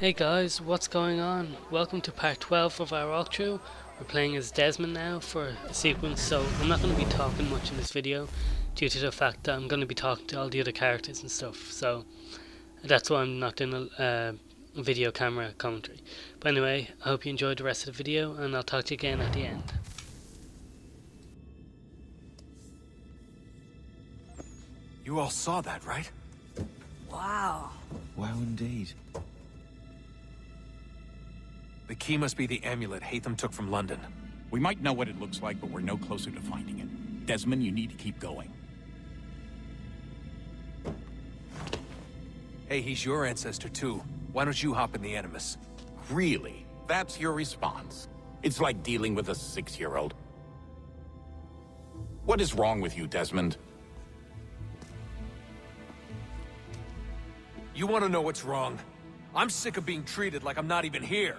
Hey guys, what's going on? Welcome to part 12 of our walkthrough. We're playing as Desmond now for a sequence, so I'm not going to be talking much in this video due to the fact that I'm going to be talking to all the other characters and stuff, so that's why I'm not doing a video camera commentary. But anyway, I hope you enjoyed the rest of the video and I'll talk to you again at the end. You all saw that, right? Wow. Wow, indeed. The key must be the amulet Hatham took from London. We might know what it looks like, but we're no closer to finding it. Desmond, you need to keep going. Hey, he's your ancestor too. Why don't you hop in the Animus? Really? That's your response? It's like dealing with a 6-year-old. What is wrong with you, Desmond? You want to know what's wrong? I'm sick of being treated like I'm not even here.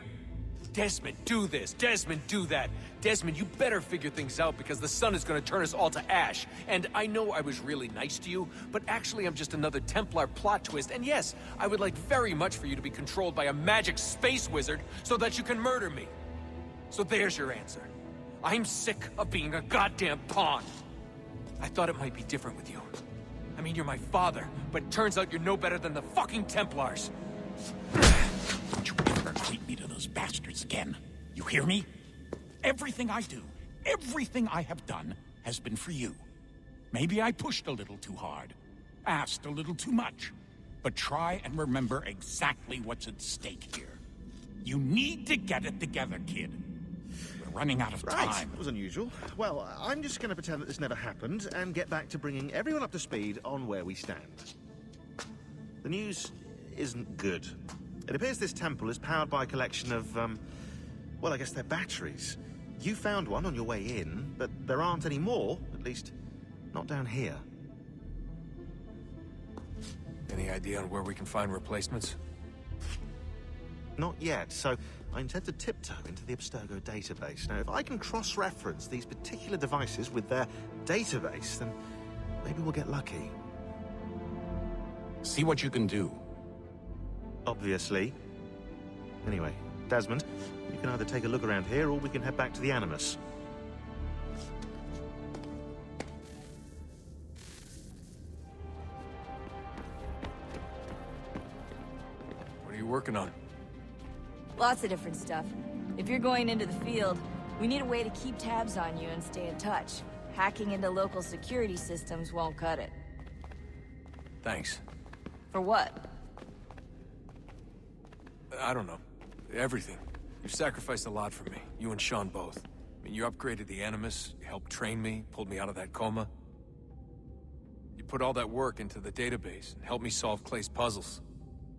Desmond, do this. Desmond, do that. Desmond, you better figure things out because the sun is going to turn us all to ash. And I know I was really nice to you, but actually I'm just another Templar plot twist. And yes, I would like very much for you to be controlled by a magic space wizard so that you can murder me. So there's your answer. I'm sick of being a goddamn pawn. I thought it might be different with you. I mean, you're my father, but turns out you're no better than the fucking Templars. Don't you ever equate me to those bastards again. You hear me? Everything I do, everything I have done, has been for you. Maybe I pushed a little too hard, asked a little too much, but try and remember exactly what's at stake here. You need to get it together, kid. We're running out of Right, time. that was unusual. Well, I'm just going to pretend that this never happened and get back to bringing everyone up to speed on where we stand. The news isn't good. It appears this temple is powered by a collection of, well, I guess they're batteries. You found one on your way in, but there aren't any more, at least not down here. Any idea on where we can find replacements? Not yet, so I intend to tiptoe into the Abstergo database. Now, if I can cross-reference these particular devices with their database, then maybe we'll get lucky. See what you can do. Obviously. Anyway, Desmond, you can either take a look around here or we can head back to the Animus. What are you working on? Lots of different stuff. If you're going into the field, we need a way to keep tabs on you and stay in touch. Hacking into local security systems won't cut it. Thanks. For what? I don't know. Everything. You've sacrificed a lot for me. You and Sean both. I mean, you upgraded the Animus, you helped train me, pulled me out of that coma. You put all that work into the database and helped me solve Clay's puzzles.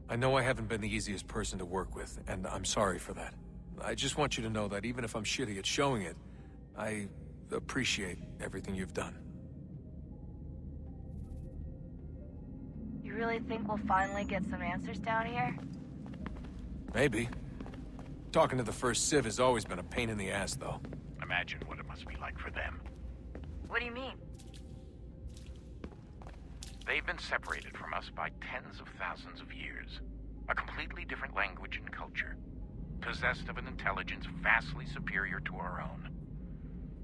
I know I haven't been the easiest person to work with, and I'm sorry for that. I just want you to know that even if I'm shitty at showing it, I appreciate everything you've done. You really think we'll finally get some answers down here? Maybe. Talking to the first Civ has always been a pain in the ass, though. Imagine what it must be like for them. What do you mean? They've been separated from us by tens of thousands of years. A completely different language and culture. Possessed of an intelligence vastly superior to our own.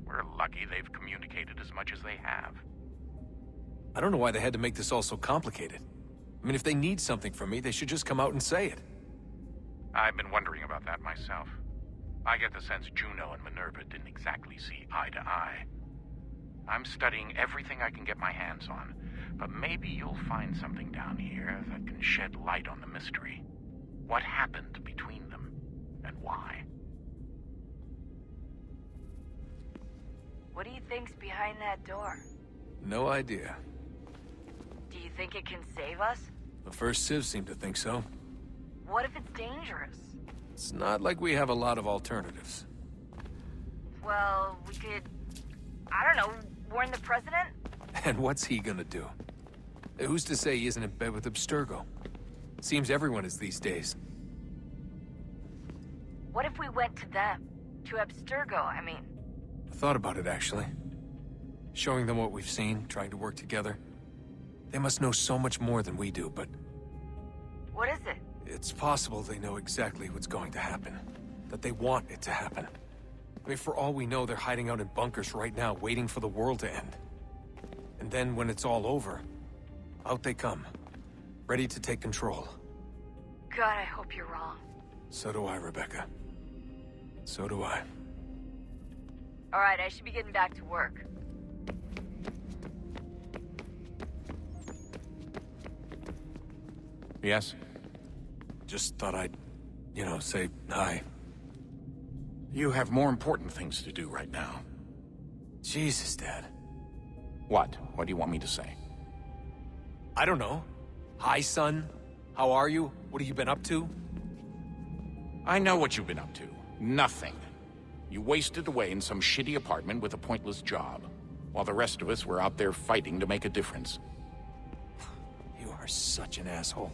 We're lucky they've communicated as much as they have. I don't know why they had to make this all so complicated. I mean, if they need something from me, they should just come out and say it. I've been wondering about that myself. I get the sense Juno and Minerva didn't exactly see eye to eye. I'm studying everything I can get my hands on, but maybe you'll find something down here that can shed light on the mystery. What happened between them, and why? What do you think's behind that door? No idea. Do you think it can save us? The first Civ seemed to think so. What if it's dangerous? It's not like we have a lot of alternatives. Well, we could... I don't know, warn the president? And what's he gonna do? Who's to say he isn't in bed with Abstergo? Seems everyone is these days. What if we went to them? To Abstergo, I mean. I thought about it, actually. Showing them what we've seen, trying to work together. They must know so much more than we do, but What is it? It's possible they know exactly what's going to happen. That they want it to happen. I mean, for all we know, they're hiding out in bunkers right now, waiting for the world to end. And then when it's all over, out they come. Ready to take control. God, I hope you're wrong. So do I, Rebecca. So do I. Alright, I should be getting back to work. Yes? Just thought I'd, say hi. You have more important things to do right now. Jesus, Dad. What? What do you want me to say? I don't know. Hi, son. How are you? What have you been up to? I know what you've been up to. Nothing. You wasted away in some shitty apartment with a pointless job, while the rest of us were out there fighting to make a difference. You are such an asshole.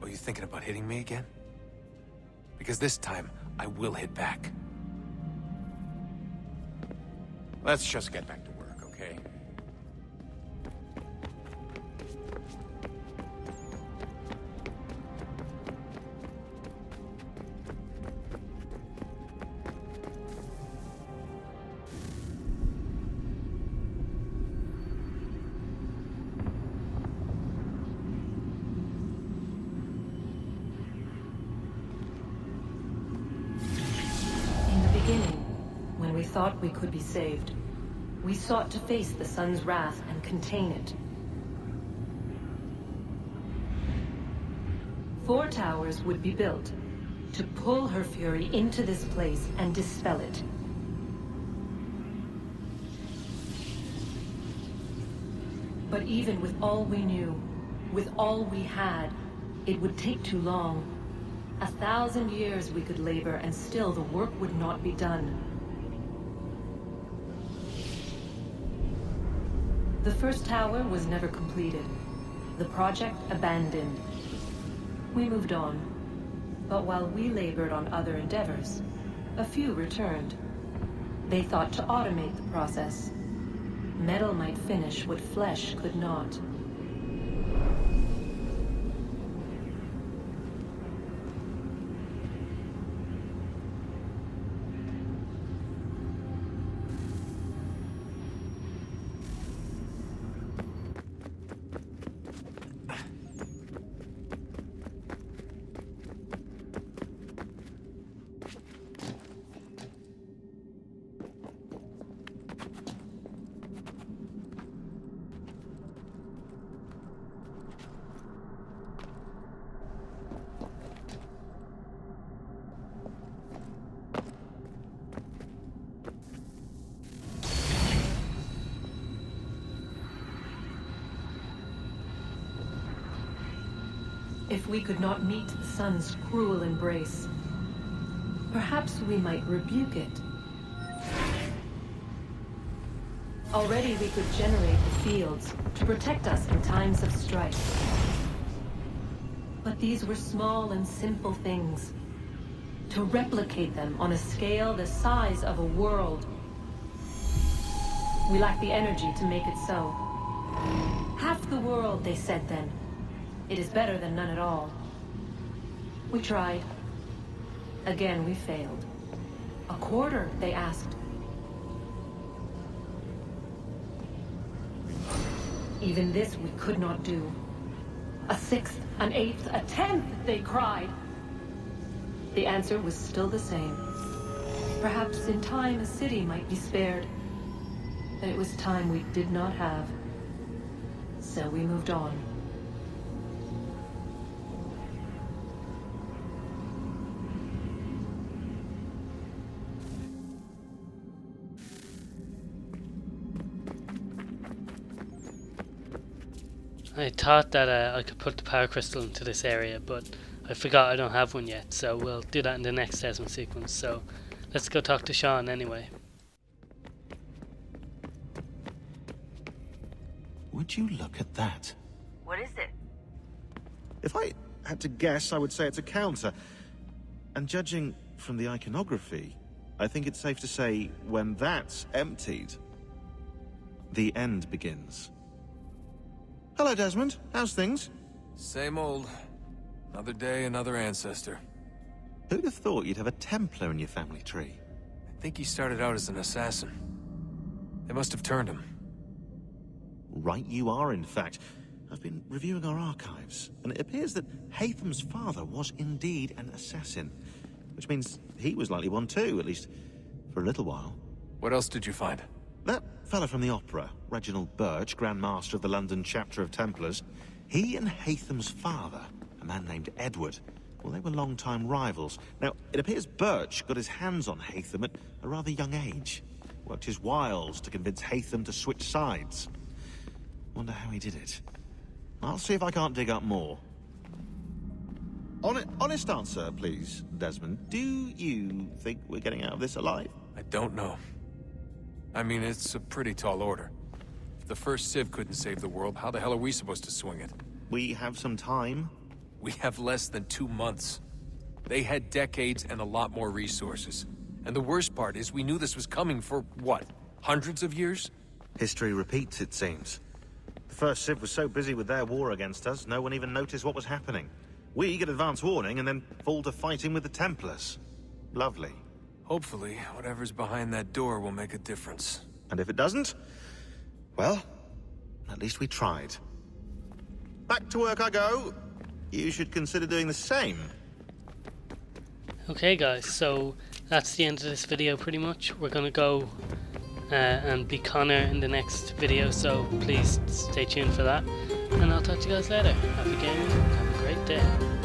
Are you thinking about hitting me again? Because this time, I will hit back. Let's just get back to work, okay? When we thought we could be saved, we sought to face the sun's wrath and contain it. 4 towers would be built to pull her fury into this place and dispel it. But even with all we knew, with all we had, it would take too long. 1,000 years we could labor and still the work would not be done. The first tower was never completed. The project abandoned. We moved on. But while we labored on other endeavors, a few returned. They thought to automate the process. Metal might finish what flesh could not. If we could not meet the sun's cruel embrace, perhaps we might rebuke it. Already we could generate the fields to protect us in times of strife. But these were small and simple things. To replicate them on a scale the size of a world, we lack the energy to make it so. Half the world, they said then. It is better than none at all. We tried. Again, we failed. A quarter, they asked. Even this we could not do. A 6th, an 8th, a 10th, they cried. The answer was still the same. Perhaps in time a city might be spared. But it was time we did not have. So we moved on. I thought that I could put the power crystal into this area, but I forgot I don't have one yet, so we'll do that in the next Desmond sequence. So let's go talk to Sean anyway. Would you look at that? What is it? If I had to guess, I would say it's a counter. And judging from the iconography, I think it's safe to say when that's emptied, the end begins. Hello, Desmond. How's things? Same old. Another day, another ancestor. Who'd have thought you'd have a Templar in your family tree? I think he started out as an assassin. They must have turned him. Right you are, in fact. I've been reviewing our archives, and it appears that Haytham's father was indeed an assassin. Which means he was likely one too, at least for a little while. What else did you find? That fella from the opera, Reginald Birch, Grand Master of the London chapter of Templars, he and Haytham's father, a man named Edward, well, they were long-time rivals. Now, it appears Birch got his hands on Haytham at a rather young age. Worked his wiles to convince Haytham to switch sides. Wonder how he did it. I'll see if I can't dig up more. Honest answer, please, Desmond. Do you think we're getting out of this alive? I don't know. I mean, it's a pretty tall order. If the first Civ couldn't save the world, how the hell are we supposed to swing it? We have some time. We have less than 2 months. They had decades and a lot more resources. And the worst part is we knew this was coming for, what, hundreds of years? History repeats, it seems. The first Civ was so busy with their war against us, no one even noticed what was happening. We get advance warning and then fall to fighting with the Templars. Lovely. Hopefully, whatever's behind that door will make a difference. And if it doesn't, well, at least we tried. Back to work I go. You should consider doing the same. Okay guys, so that's the end of this video pretty much. We're gonna go and be Connor in the next video, so please stay tuned for that. And I'll talk to you guys later. Happy gaming, have a great day.